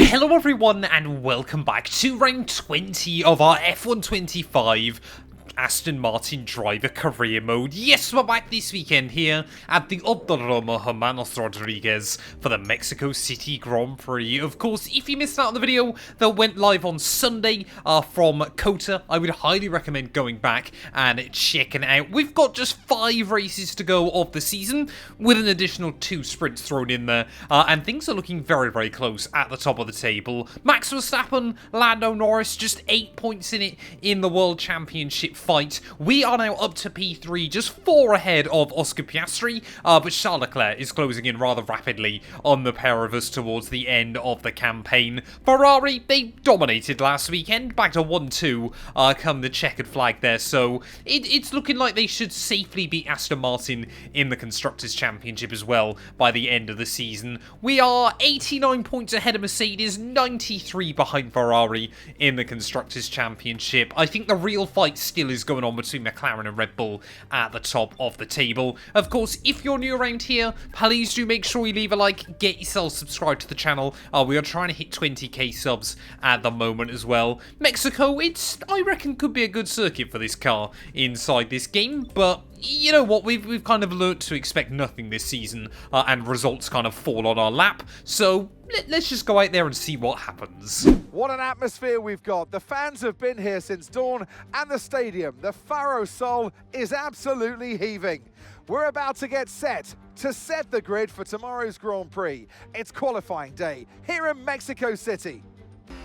Hello everyone and welcome back to round 20 of our F125 Aston Martin driver career mode. Yes, we're back this weekend here at the Autódromo Hermanos Rodriguez for the Mexico City Grand Prix. Of course, if you missed out on the video that went live on Sunday from COTA, I would highly recommend going back and checking it out. We've got just 5 races to go of the season with an additional 2 sprints thrown in there, and things are looking very, very close at the top of the table. Max Verstappen, Lando Norris, just 8 points in it in the World Championship fight. We are now up to P3, just 4 ahead of Oscar Piastri, but Charles Leclerc is closing in rather rapidly on the pair of us towards the end of the campaign. Ferrari, they dominated last weekend, back to 1-2 come the checkered flag there, so it's looking like they should safely beat Aston Martin in the Constructors' Championship as well by the end of the season. We are 89 points ahead of Mercedes, 93 behind Ferrari in the Constructors' Championship. I think the real fight still is going on between McLaren and Red Bull at the top of the table. Of course, if you're new around here, please do make sure you leave a like, get yourself subscribed to the channel. We are trying to hit 20k subs at the moment as well. Mexico, I reckon, could be a good circuit for this car inside this game, but you know what, we've kind of learnt to expect nothing this season, and results kind of fall on our lap, so let's just go out there and see what happens. What an atmosphere we've got. The fans have been here since dawn, and the stadium, the Faro Sol, is absolutely heaving. We're about to get set to set the grid for tomorrow's Grand Prix. It's qualifying day here in Mexico City.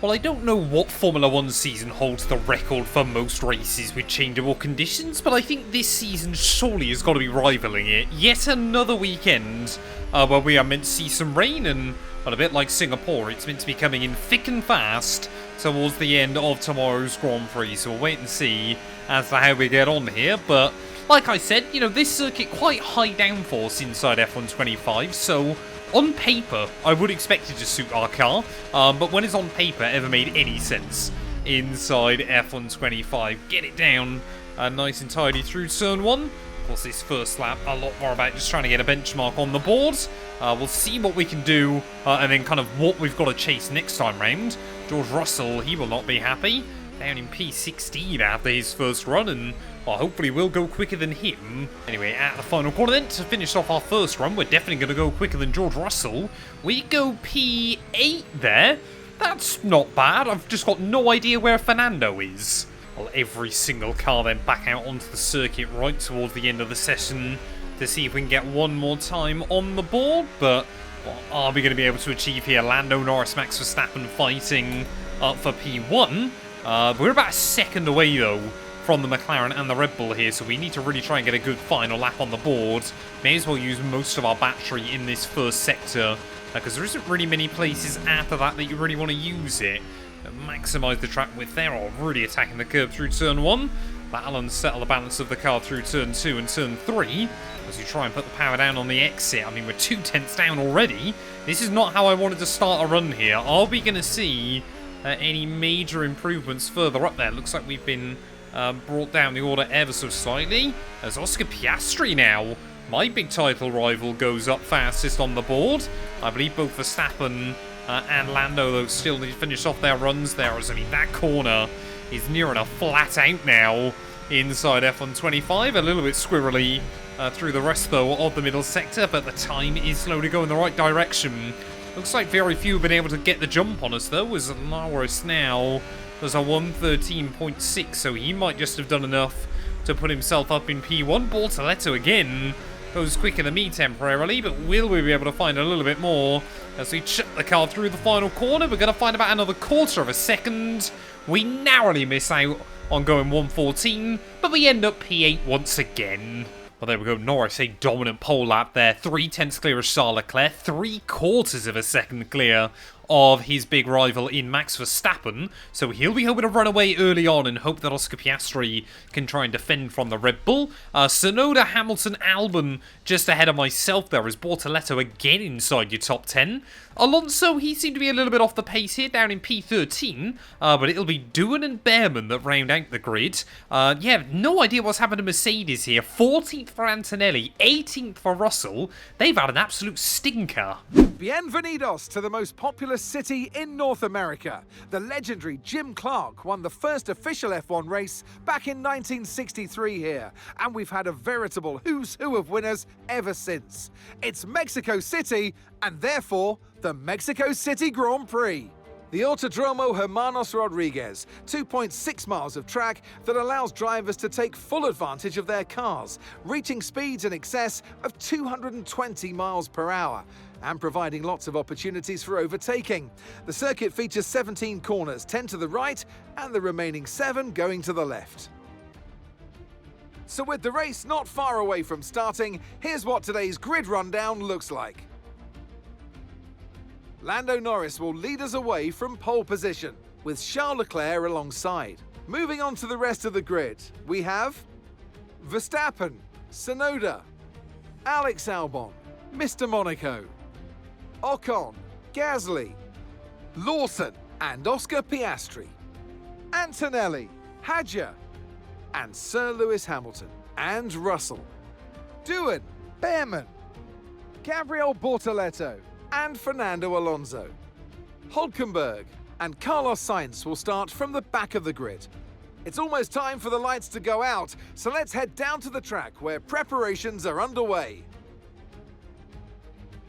Well, I don't know what Formula 1 season holds the record for most races with changeable conditions, but I think this season surely has got to be rivaling it. Yet another weekend where we are meant to see some rain, and well, a bit like Singapore, it's meant to be coming in thick and fast towards the end of tomorrow's Grand Prix, so we'll wait and see as to how we get on here. But like I said, you know, this circuit quite high downforce inside F125, so on paper, I would expect it to suit our car, but when it's on paper ever made any sense inside F125. Get it down nice and tidy through turn 1. Of course, this first lap, a lot more about just trying to get a benchmark on the board. We'll see what we can do, and then kind of what we've got to chase next time round. George Russell, he will not be happy. Down in P16 after his first run, and well, hopefully we'll go quicker than him. Anyway, at the final corner then, to finish off our first run, we're definitely going to go quicker than George Russell. We go P8 there. That's not bad. I've just got no idea where Fernando is. Well, every single car then back out onto the circuit right towards the end of the session to see if we can get one more time on the board. But what are we going to be able to achieve here? Lando Norris, Max Verstappen fighting up for P1. We're about a second away, though, from the McLaren and the Red Bull here, so we need to really try and get a good final lap on the board. May as well use most of our battery in this first sector, because there isn't really many places after that you really want to use it. Maximise the track width there, or really attacking the curb through turn 1. That'll unsettle the balance of the car through turn 2 and turn 3, as you try and put the power down on the exit. I mean, we're 2 tenths down already. This is not how I wanted to start a run here. Are we going to see any major improvements further up there? Looks like we've been brought down the order ever so slightly. As Oscar Piastri now, my big title rival, goes up fastest on the board. I believe both Verstappen and Lando, though, still need to finish off their runs there. As I mean, that corner is near enough flat out now inside F125. A little bit squirrely through the rest, though, of the middle sector, but the time is slowly going the right direction. Looks like very few have been able to get the jump on us, though, as Norris now does a 113.6, so he might just have done enough to put himself up in P1. Bortoletto again goes quicker than me temporarily, but will we be able to find a little bit more as we chuck the car through the final corner? We're going to find about another quarter of a second. We narrowly miss out on going 114, but we end up P8 once again. Well, there we go. Norris, a dominant pole lap there. 3 tenths clear of Charles Leclerc. 3/4 of a second clear of his big rival in Max Verstappen. So he'll be hoping to run away early on and hope that Oscar Piastri can try and defend from the Red Bull. Tsunoda, Hamilton, Albon just ahead of myself there as Bortoletto again inside your top 10. Alonso, he seemed to be a little bit off the pace here, down in P13, but it'll be Doohan and Behrman that round out the grid. Yeah, no idea what's happened to Mercedes here. 14th for Antonelli, 18th for Russell. They've had an absolute stinker. Bienvenidos to the most popular populous city in North America. The legendary Jim Clark won the first official F1 race back in 1963 here, and we've had a veritable who's who of winners ever since. It's Mexico City, and therefore the Mexico City Grand Prix. The Autodromo Hermanos Rodriguez, 2.6 miles of track that allows drivers to take full advantage of their cars, reaching speeds in excess of 220 miles per hour and providing lots of opportunities for overtaking. The circuit features 17 corners, 10 to the right and the remaining 7 going to the left. So with the race not far away from starting, here's what today's grid rundown looks like. Lando Norris will lead us away from pole position, with Charles Leclerc alongside. Moving on to the rest of the grid, we have Verstappen, Tsunoda, Alex Albon, Mr. Monaco, Ocon, Gasly, Lawson and Oscar Piastri, Antonelli, Hadjar, and Sir Lewis Hamilton, and Russell, Doohan, Behrman, Gabriel Bortoleto, and Fernando Alonso. Hülkenberg and Carlos Sainz will start from the back of the grid. It's almost time for the lights to go out, so let's head down to the track where preparations are underway.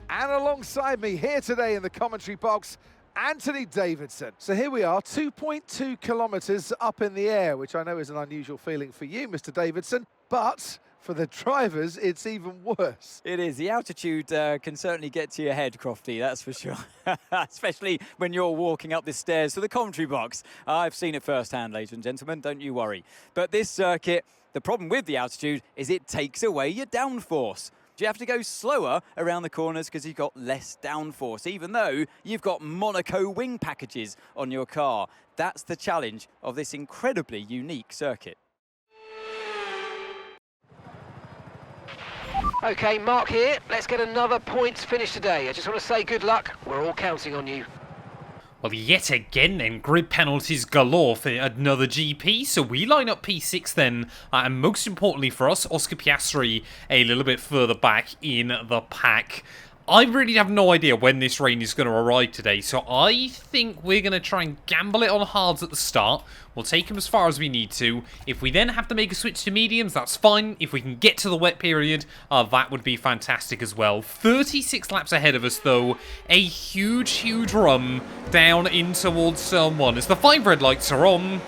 And alongside me here today in the commentary box, Anthony Davidson. So here we are, 2.2 kilometres up in the air, which I know is an unusual feeling for you, Mr. Davidson, but for the drivers, it's even worse. It is. The altitude can certainly get to your head, Crofty, that's for sure. Especially when you're walking up the stairs to the commentary box. I've seen it firsthand, ladies and gentlemen, don't you worry. But this circuit, the problem with the altitude is it takes away your downforce. You have to go slower around the corners because you've got less downforce, even though you've got Monaco wing packages on your car. That's the challenge of this incredibly unique circuit. Okay, Mark here. Let's get another points finish today. I just want to say good luck. We're all counting on you. Well, yet again then, grid penalties galore for another GP, so we line up P6 then, and most importantly for us, Oscar Piastri a little bit further back in the pack. I really have no idea when this rain is going to arrive today, so I think we're going to try and gamble it on hards at the start. We'll take them as far as we need to. If we then have to make a switch to mediums, that's fine. If we can get to the wet period, that would be fantastic as well. 36 laps ahead of us, though. A huge, huge run down in towards Turn 1 as the 5 red lights are on.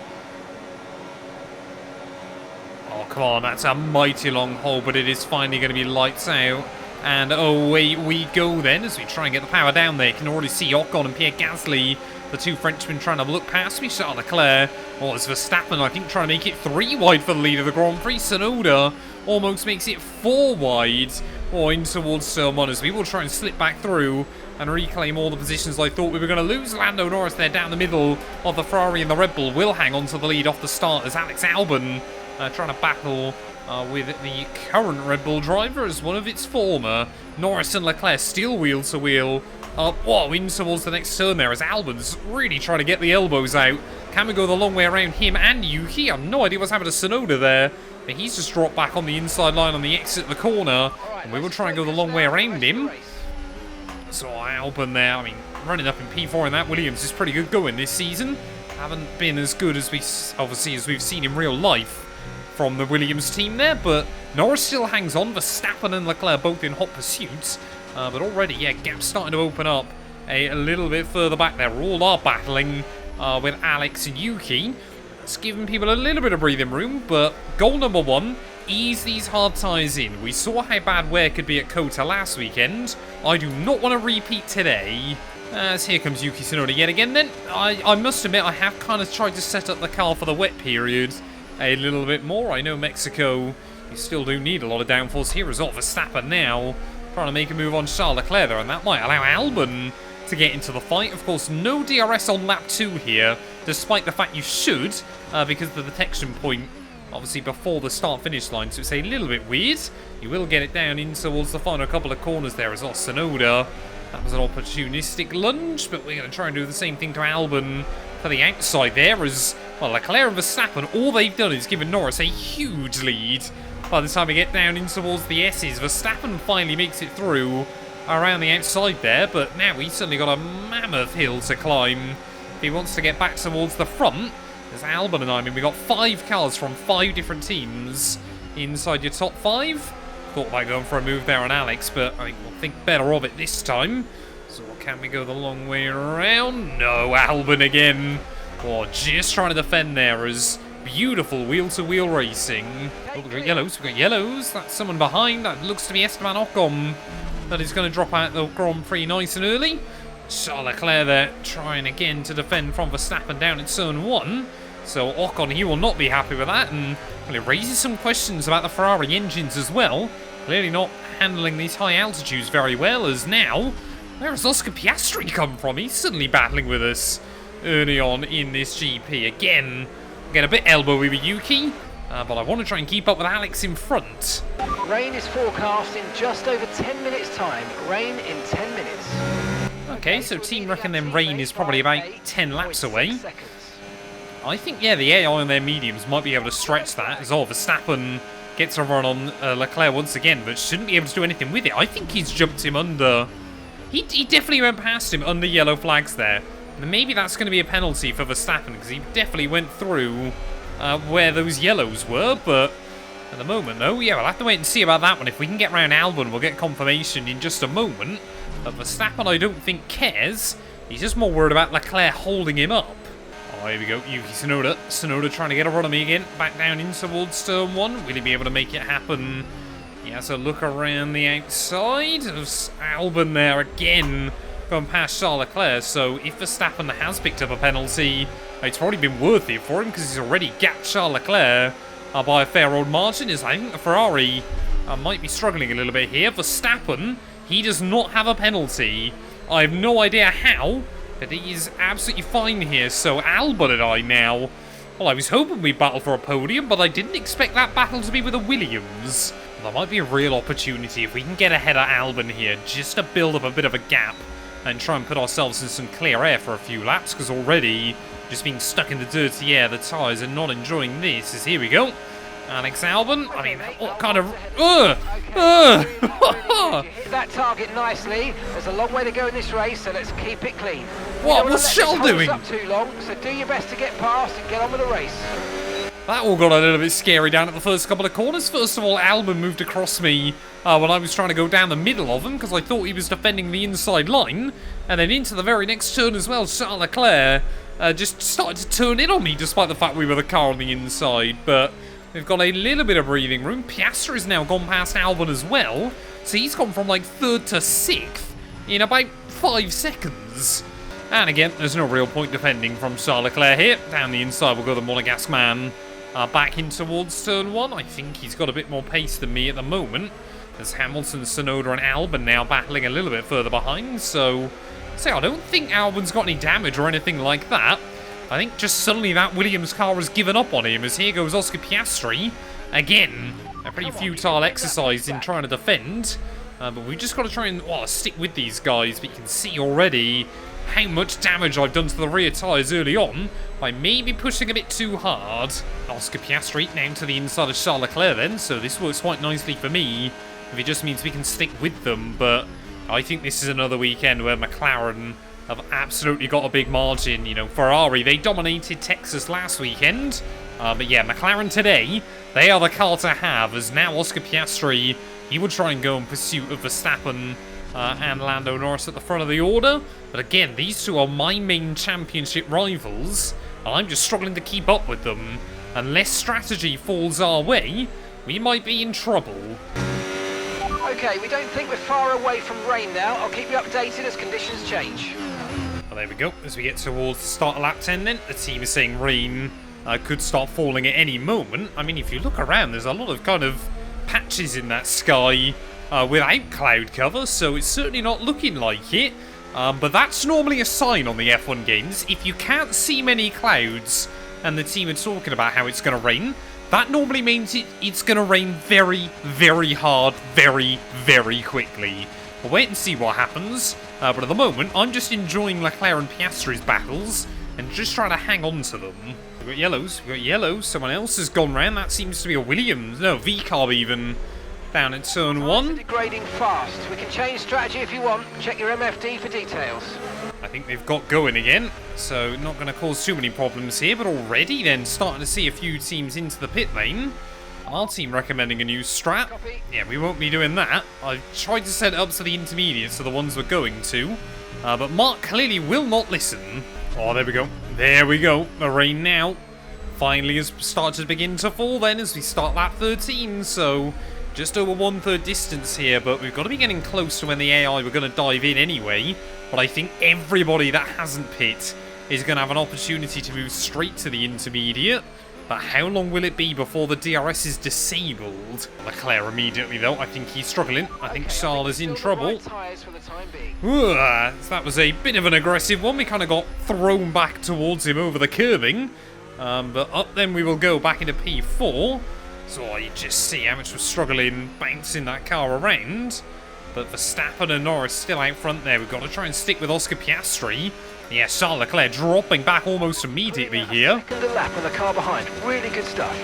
Oh, come on, that's a mighty long hole, but it is finally going to be lights out. And away we go then as we try and get the power down there. You can already see Ocon and Pierre Gasly, the two Frenchmen, trying to look past me. Charles Leclerc, oh, it's Verstappen, I think, trying to make it 3 wide for the lead of the Grand Prix. Tsunoda almost makes it 4 wide, or in towards Turn 1 as we will try and slip back through and reclaim all the positions I thought we were going to lose. Lando Norris there down the middle of the Ferrari, and the Red Bull will hang on to the lead off the start as Alex Albon trying to battle with the current Red Bull driver as one of its former. Norris and Leclerc still wheel to wheel. Whoa, in towards the next turn there as Albon's really trying to get the elbows out. Can we go the long way around him and Yuki? I have no idea what's happened to Tsunoda there. But he's just dropped back on the inside line on the exit of the corner. And we will try and go the long way around him. So Albon there, I mean, running up in P4 in that. Williams is pretty good going this season. Haven't been as good as we've seen in real life from the Williams team there, but Norris still hangs on. Verstappen and Leclerc both in hot pursuit, but already, yeah, gaps starting to open up a little bit further back there. All are battling with Alex and Yuki. It's giving people a little bit of breathing room, but goal number 1, ease these hard tyres in. We saw how bad wear could be at Kota last weekend. I do not want to repeat today. As here comes Yuki Tsunoda yet again then. I must admit, I have kind of tried to set up the car for the wet period a little bit more. I know Mexico, you still do need a lot of downforce here as well. Verstappen now trying to make a move on Charles Leclerc there, and that might allow Albon to get into the fight. Of course, no DRS on lap 2 here, despite the fact you should, because of the detection point, obviously before the start-finish line, so it's a little bit weird. You will get it down in towards the final couple of corners there as well. Tsunoda, that was an opportunistic lunge, but we're going to try and do the same thing to Albon for the outside there as, well, Leclerc and Verstappen, all they've done is given Norris a huge lead. By the time we get down in towards the S's, Verstappen finally makes it through. around the outside there, but now he's suddenly got a mammoth hill to climb if he wants to get back towards the front. There's Albon and I mean, we got 5 cars from 5 different teams inside your top 5. Thought about going for a move there on Alex, but I think we'll think better of it this time. So can we go the long way around? No, Albon again. Oh, just trying to defend there as beautiful wheel-to-wheel racing. Oh, we've got yellows, we've got yellows. That's someone behind. That looks to be Esteban Ocon. That is going to drop out the Grand Prix nice and early. Charles Leclerc there trying again to defend from Verstappen down at Turn 1. So Ocon, he will not be happy with that, and well, it raises some questions about the Ferrari engines as well. Clearly not handling these high altitudes very well, as now, where has Oscar Piastri come from? He's suddenly battling with us early on in this GP. Again, get a bit elbowy with Yuki, but I want to try and keep up with Alex in front. Rain is forecast in just over 10 minutes time. Rain in 10 minutes. Okay, so team reckon then rain is probably about 10 laps away. I think, yeah, the AI on their mediums might be able to stretch that, as Verstappen gets a run on Leclerc once again, but shouldn't be able to do anything with it. I think he's jumped him under. He definitely went past him under yellow flags there. And maybe that's going to be a penalty for Verstappen, because he definitely went through where those yellows were, but at the moment, though, yeah, we'll have to wait and see about that one. If we can get round Albon, we'll get confirmation in just a moment. But Verstappen, I don't think, cares. He's just more worried about Leclerc holding him up. Oh, here we go. Yuki Tsunoda. Tsunoda trying to get a run on me again. Back down in towards Turn 1. Will he be able to make it happen? He has a look around the outside. There's Albon there again, going past Charles Leclerc. So if Verstappen has picked up a penalty, it's probably been worth it for him, because he's already gapped Charles Leclerc by a fair old margin. As I think the Ferrari might be struggling a little bit here. Verstappen, he does not have a penalty. I have no idea how, but he is absolutely fine here. So Albon and I now, well, I was hoping we'd battle for a podium, but I didn't expect that battle to be with a Williams. There might be a real opportunity if we can get ahead of Albon here, just to build up a bit of a gap and try and put ourselves in some clear air for a few laps, because already just being stuck in the dirty air, the tyres are not enjoying this. As here we go, Alex Albon. I mean, what kind of... You hit that target nicely. There's a long way to go in this race, so let's keep it clean. What was Shell doing? Up too long, so do your best to get past and get on with the race. That all got a little bit scary down at the first couple of corners. First of all, Albon moved across me when I was trying to go down the middle of him, because I thought he was defending the inside line. And then into the very next turn as well, Charles Leclerc just started to turn in on me, despite the fact we were the car on the inside. But we've got a little bit of breathing room. Piastri has now gone past Albon as well. So he's gone from like 3rd to 6th in about 5 seconds. And again, there's no real point defending from Charles Leclerc here. Down the inside will go the Monegasque man. Back in towards Turn 1. I think he's got a bit more pace than me at the moment. There's Hamilton, Tsunoda and Albon now battling a little bit further behind. So I don't think Albon's got any damage or anything like that. I think just suddenly that Williams car has given up on him, as here goes Oscar Piastri. Again, a pretty futile exercise in trying to defend. But we've just got to try and stick with these guys. But you can see already how much damage I've done to the rear tyres early on by maybe pushing a bit too hard. Oscar Piastri down to the inside of Charles Leclerc then, so this works quite nicely for me if it just means we can stick with them. But I think this is another weekend where McLaren have absolutely got a big margin. You know, Ferrari, they dominated Texas last weekend, but yeah, McLaren today, they are the car to have, as now Oscar Piastri, he would try and go in pursuit of Verstappen and Lando Norris at the front of the order. But again, these two are my main championship rivals, and I'm just struggling to keep up with them. Unless strategy falls our way, we might be in trouble. Okay, we don't think we're far away from rain now. I'll keep you updated as conditions change. Well, there we go. As we get towards the start of lap 10 then, the team is saying rain could start falling at any moment. I mean, if you look around, there's a lot of kind of patches in that sky without cloud cover, so it's certainly not looking like it. But that's normally a sign on the F1 games. If you can't see many clouds and the team are talking about how it's going to rain, that normally means it's going to rain very, very hard, very, very quickly. We'll wait and see what happens. But at the moment, I'm just enjoying Leclerc and Piastri's battles and just trying to hang on to them. We've got yellows. We've got yellows. Someone else has gone round. That seems to be a Williams. No, V-Carb even. down at turn Tires are 1. degrading fast. We can change strategy if you want. Check your MFD for details. I think they've got going again, so not going to cause too many problems here, but already then starting to see a few teams into the pit lane. Our team recommending a new strat. Copy. Yeah, we won't be doing that. I've tried to set it up so the intermediates are the ones we're going to, but Mark clearly will not listen. Oh, there we go. There we go. The rain now finally has started to begin to fall then as we start lap 13, so just over 1/3 distance here, but we've got to be getting close to when the AI were going to dive in anyway. But I think everybody that hasn't pit is going to have an opportunity to move straight to the intermediate. But how long will it be before the DRS is disabled? Leclerc immediately though, I think he's struggling. I think Charles is in trouble. So that was a bit of an aggressive one. We kind of got thrown back towards him over the curbing. But up then we will go back into P4. So you just see how much we're struggling bouncing that car around. But Verstappen and Norris still out front there. We've got to try and stick with Oscar Piastri. Yeah, Charles Leclerc dropping back almost immediately here. Second lap on the car behind. Really good stuff.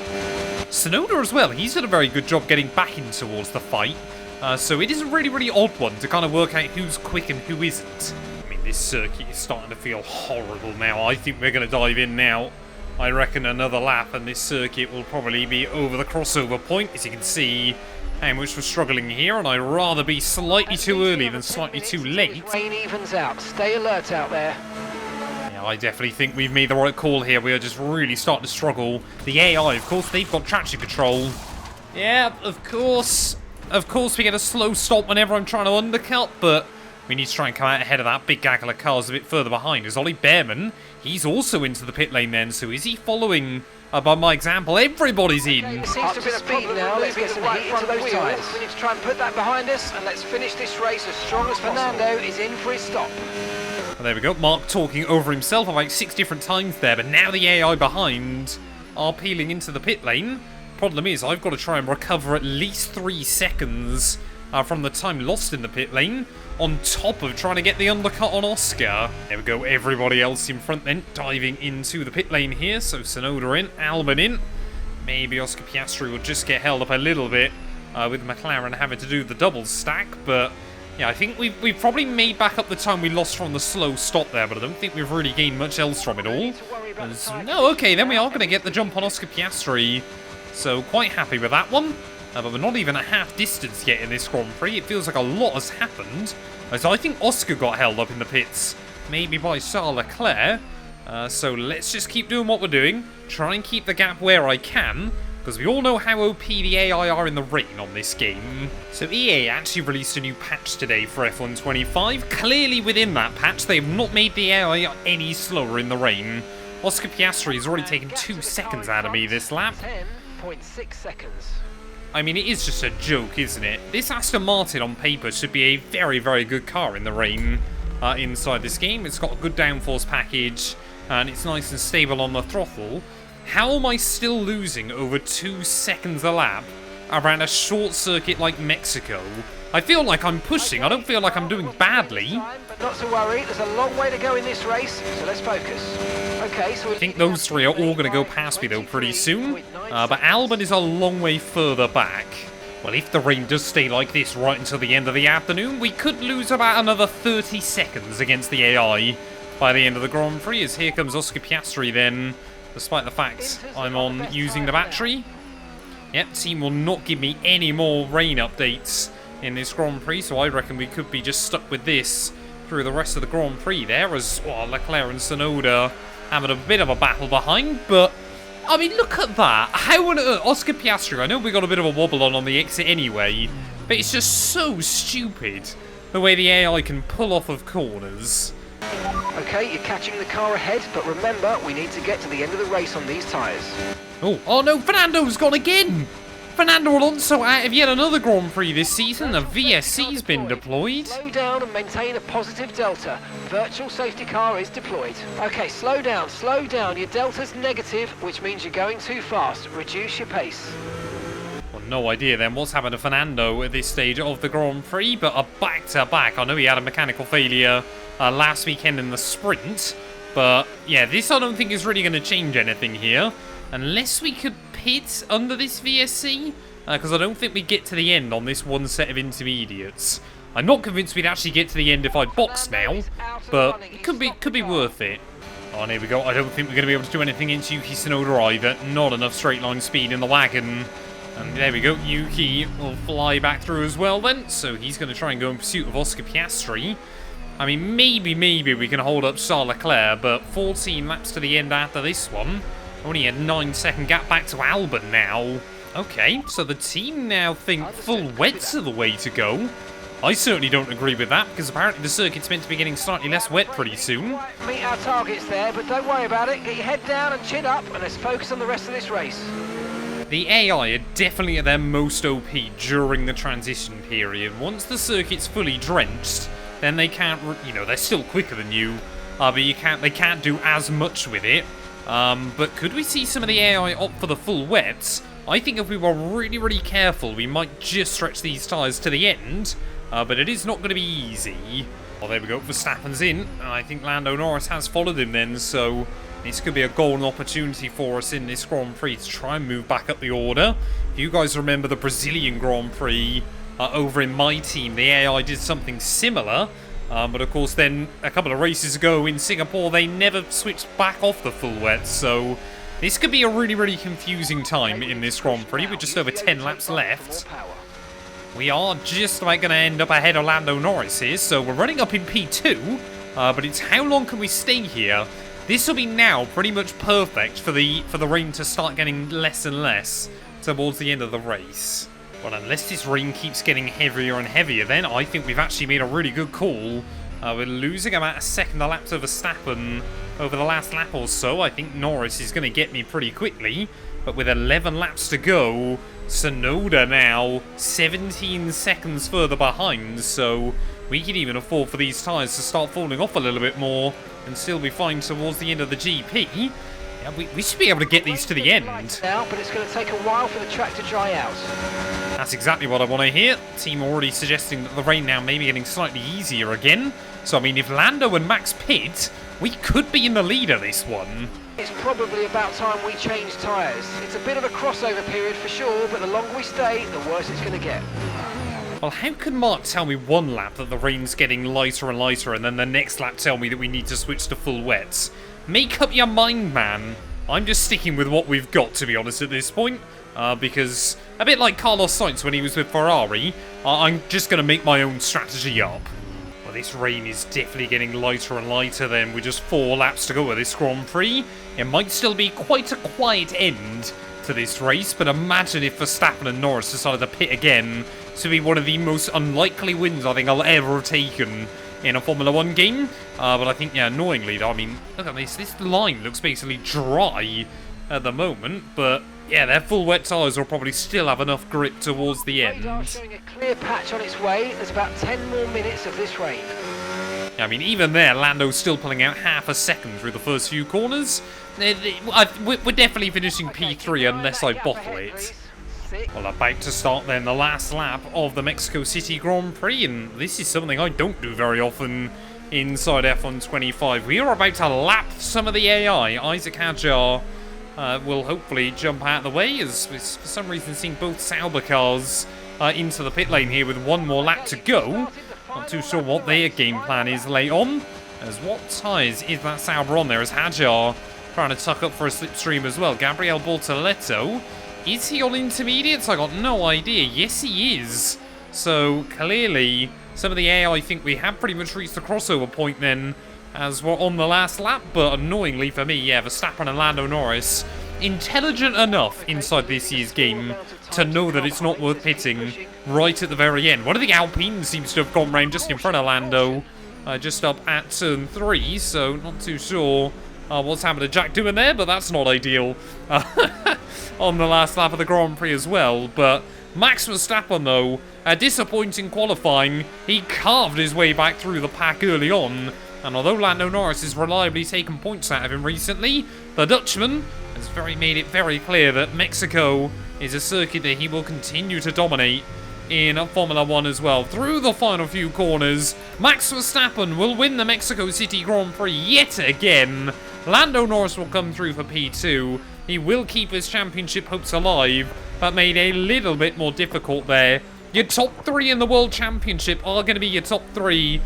Sonoda as well. He's done a very good job getting back in towards the fight. So it is a really, really odd one to kind of work out who's quick and who isn't. I mean, this circuit is starting to feel horrible now. I think we're going to dive in now. I reckon another lap and this circuit will probably be over the crossover point. As you can see how much we're struggling here, and I'd rather be slightly too early than slightly too late. Rain evens out. Stay alert out there. Yeah, I definitely think we've made the right call here. We are just really starting to struggle. The AI, of course, they've got traction control. Yeah, of course. Of course, we get a slow stop whenever I'm trying to undercut, but we need to try and come out ahead of that big gaggle of cars a bit further behind. Is Ollie Behrman? He's also into the pit lane then, so is he following by my example? Everybody's in. It seems to be the problem now. Let's get some heat into those tyres. We need to try and put that behind us, and let's finish this race as strong as Fernando is in for his stop. Well, there we go. Mark talking over himself about 6 different times there, but now the AI behind are peeling into the pit lane. Problem is, I've got to try and recover at least 3 seconds from the time lost in the pit lane, on top of trying to get the undercut on Oscar. There we go, everybody else in front then, diving into the pit lane here. So Sonoda in, Albon in. Maybe Oscar Piastri will just get held up a little bit with McLaren having to do the double stack, but yeah, I think we've probably made back up the time we lost from the slow stop there, but I don't think we've really gained much else from it all. No, okay, then we are going to get the jump on Oscar Piastri, so quite happy with that one. But we're not even at half distance yet in this Grand Prix. It feels like a lot has happened. So I think Oscar got held up in the pits, maybe by Charles Leclerc. So let's just keep doing what we're doing. Try and keep the gap where I can, because we all know how OP the AI are in the rain on this game. So EA actually released a new patch today for F1 25. Clearly within that patch, they have not made the AI any slower in the rain. Oscar Piastri has already taken 2 seconds out of me this lap. 10.6 seconds. I mean, it is just a joke, isn't it? This Aston Martin on paper should be a very, very good car in the rain inside this game. It's got a good downforce package, and it's nice and stable on the throttle. How am I still losing over 2 seconds a lap around a short circuit like Mexico? I feel like I'm pushing. I don't feel like I'm doing badly. But not to worry, there's a long way to go in this race, so let's focus. Okay, so I think those 3 are all going to go past me though pretty soon. But Albon is a long way further back. Well, if the rain does stay like this right until the end of the afternoon, we could lose about another 30 seconds against the AI by the end of the Grand Prix, as here comes Oscar Piastri then, despite the fact I'm on using the battery. Yep, team will not give me any more rain updates in this Grand Prix, so I reckon we could be just stuck with this through the rest of the Grand Prix there, as Leclerc and Sonoda having a bit of a battle behind. But I mean, look at that. How on earth, Oscar Piastri, I know we got a bit of a wobble on the exit anyway, but it's just so stupid the way the AI can pull off of corners. Okay, you're catching the car ahead, but remember, we need to get to the end of the race on these tyres. Oh no, Fernando's gone again! Fernando Alonso out of yet another Grand Prix this season. The VSC's been deployed. Slow down and maintain a positive delta. Virtual safety car is deployed. Okay, slow down, slow down. Your delta's negative, which means you're going too fast. Reduce your pace. Well, no idea then what's happened to Fernando at this stage of the Grand Prix, but a back-to-back. I know he had a mechanical failure last weekend in the sprint, but yeah, this I don't think is really going to change anything here. Unless we could pit under this VSC, because I don't think we get to the end on this one set of intermediates. I'm not convinced we'd actually get to the end if I box now, but it could be worth it. Oh, and here we go. I don't think we're going to be able to do anything against Yuki Tsunoda either. Not enough straight line speed in the wagon. And there we go. Yuki will fly back through as well then. So he's going to try and go in pursuit of Oscar Piastri. I mean, maybe we can hold up Charles Leclerc, but 14 laps to the end after this one. Only a 9-second gap back to Albon now. Okay, so the team now think full wets are the way to go. I certainly don't agree with that, because apparently the circuit's meant to be getting slightly less wet pretty soon. Meet our targets there, but don't worry about it. Get your head down and chin up, and let's focus on the rest of this race. The AI are definitely at their most OP during the transition period. Once the circuit's fully drenched, then they can't, you know, they're still quicker than you, but they can't do as much with it. But could we see some of the AI opt for the full wets? I think if we were really, really careful, we might just stretch these tyres to the end. But it is not going to be easy. Well, there we go. Verstappen's in. And I think Lando Norris has followed him then. So this could be a golden opportunity for us in this Grand Prix to try and move back up the order. If you guys remember the Brazilian Grand Prix over in my team, the AI did something similar. But of course then a couple of races ago in Singapore, they never switched back off the full wet. So this could be a really, really confusing time in this Grand Prix with just over 10 laps left. We are just about going to end up ahead of Lando Norris here, so we're running up in P2, but it's how long can we stay here? This will be now pretty much perfect for the rain to start getting less and less towards the end of the race. Well, unless this rain keeps getting heavier and heavier, then I think we've actually made a really good call. We're losing about a second a lap to Verstappen over the last lap or so. I think Norris is going to get me pretty quickly, but with 11 laps to go, Tsunoda now 17 seconds further behind, so we can even afford for these tyres to start falling off a little bit more and still be fine towards the end of the GP. Yeah, we should be able to get these to the end. Now, but it's going to take a while for the track to dry out. That's exactly what I want to hear. Team already suggesting that the rain now may be getting slightly easier again. So, I mean, if Lando and Max pit, we could be in the lead of this one. It's probably about time we change tyres. It's a bit of a crossover period for sure, but the longer we stay, the worse it's going to get. Well, how can Mark tell me one lap that the rain's getting lighter and lighter, and then the next lap tell me that we need to switch to full wets? Make up your mind, man. I'm just sticking with what we've got, to be honest, at this point. Because, a bit like Carlos Sainz when he was with Ferrari, I'm just going to make my own strategy up. Well, this rain is definitely getting lighter and lighter then, with just 4 laps to go of this Grand Prix. It might still be quite a quiet end to this race, but imagine if Verstappen and Norris decided to pit again. This would be one of the most unlikely wins I think I'll ever have taken in a Formula 1 game. But I think, yeah, annoyingly, I mean, look at this. This line looks basically dry at the moment, but yeah, their full wet tyres will probably still have enough grip towards the end. Radar showing a clear patch on its way. There's about 10 more minutes of this rain. I mean, even there, Lando's still pulling out half a second through the first few corners. We're definitely finishing P3 unless I bottle it. Well, about to start then the last lap of the Mexico City Grand Prix, and this is something I don't do very often inside F1 25. We are about to lap some of the AI. Isaac Hadjar will hopefully jump out of the way, as we're for some reason seeing both Sauber cars into the pit lane here with one more lap to go. Not too sure what their game plan is late on. As what tyres is that Sauber on there? As Hadjar trying to tuck up for a slipstream as well. Gabriel Bortoletto. Is he on intermediates? I got no idea. Yes, he is. So, clearly, some of the AI think we have pretty much reached the crossover point then, as we're on the last lap. But annoyingly for me, yeah, Verstappen and Lando Norris, intelligent enough inside this year's game to know that it's not worth pitting right at the very end. One of the Alpines seems to have gone round just in front of Lando, just up at turn 3, so not too sure what's happened to Jack doing there, but that's not ideal. On the last lap of the Grand Prix as well. But Max Verstappen, though, a disappointing qualifying. He carved his way back through the pack early on, and although Lando Norris has reliably taken points out of him recently, the Dutchman has made it very clear that Mexico is a circuit that he will continue to dominate in Formula 1 as well. Through the final few corners, Max Verstappen will win the Mexico City Grand Prix yet again. Lando Norris will come through for P2. He will keep his championship hopes alive, but made a little bit more difficult there. Your top 3 in the World Championship are going to be your top 3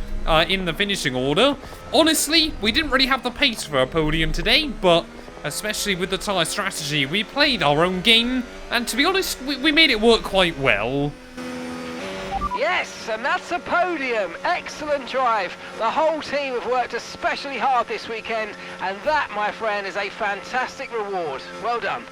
in the finishing order. Honestly, we didn't really have the pace for a podium today, but especially with the tyre strategy, we played our own game, and to be honest, we made it work quite well. Yes, and that's a podium. Excellent drive. The whole team have worked especially hard this weekend, and that, my friend, is a fantastic reward. Well done.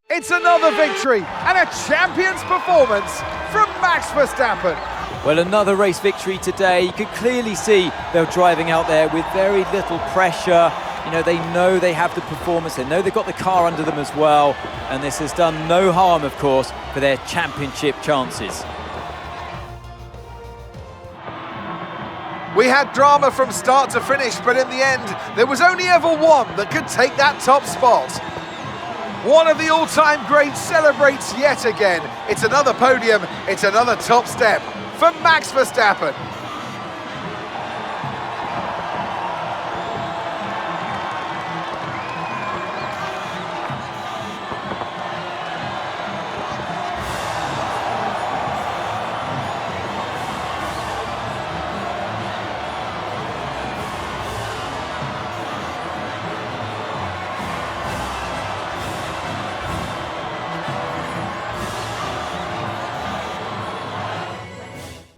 It's another victory and a champion's performance from Max Verstappen. Well, another race victory today. You can clearly see they're driving out there with very little pressure. You know, they know they have the performance, they know they've got the car under them as well, and this has done no harm, of course, for their championship chances. We had drama from start to finish, but in the end, there was only ever one that could take that top spot. One of the all-time greats celebrates yet again. It's another podium, it's another top step for Max Verstappen.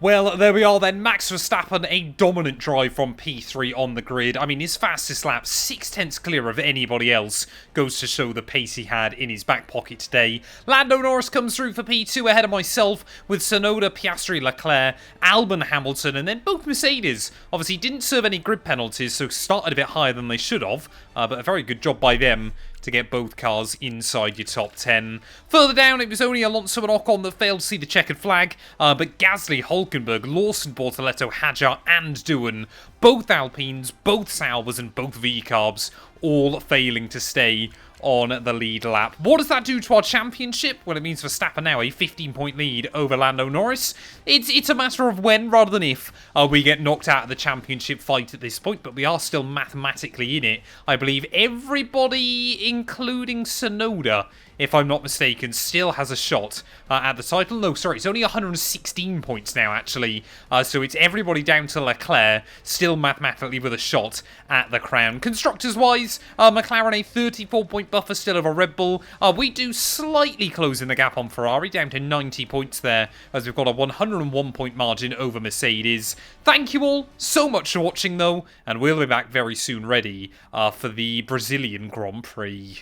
Well, there we are then. Max Verstappen, a dominant drive from P3 on the grid. I mean, his fastest lap, 6/10 clear of anybody else, goes to show the pace he had in his back pocket today. Lando Norris comes through for P2 ahead of myself with Tsunoda, Piastri, Leclerc, Albon, Hamilton, and then both Mercedes. Obviously, didn't serve any grid penalties, so started a bit higher than they should have, but a very good job by them to get both cars inside your top 10. Further down, it was only Alonso and Ocon that failed to see the checkered flag, but Gasly, Hulkenberg, Lawson, Bortoletto, Hadjar and Doohan, both Alpines, both Saubers and both V-Carbs, all failing to stay on the lead lap. What does that do to our championship? Well, it means Verstappen now a 15-point lead over Lando Norris. It's a matter of when rather than if we get knocked out of the championship fight at this point, but we are still mathematically in it. I believe everybody, including Tsunoda, if I'm not mistaken, still has a shot at the title. No, sorry, it's only 116 points now, actually. So it's everybody down to Leclerc, still mathematically with a shot at the crown. Constructors-wise, McLaren a 34-point buffer still over Red Bull. We do slightly close in the gap on Ferrari, down to 90 points there, as we've got a 101-point margin over Mercedes. Thank you all so much for watching, though, and we'll be back very soon ready for the Brazilian Grand Prix.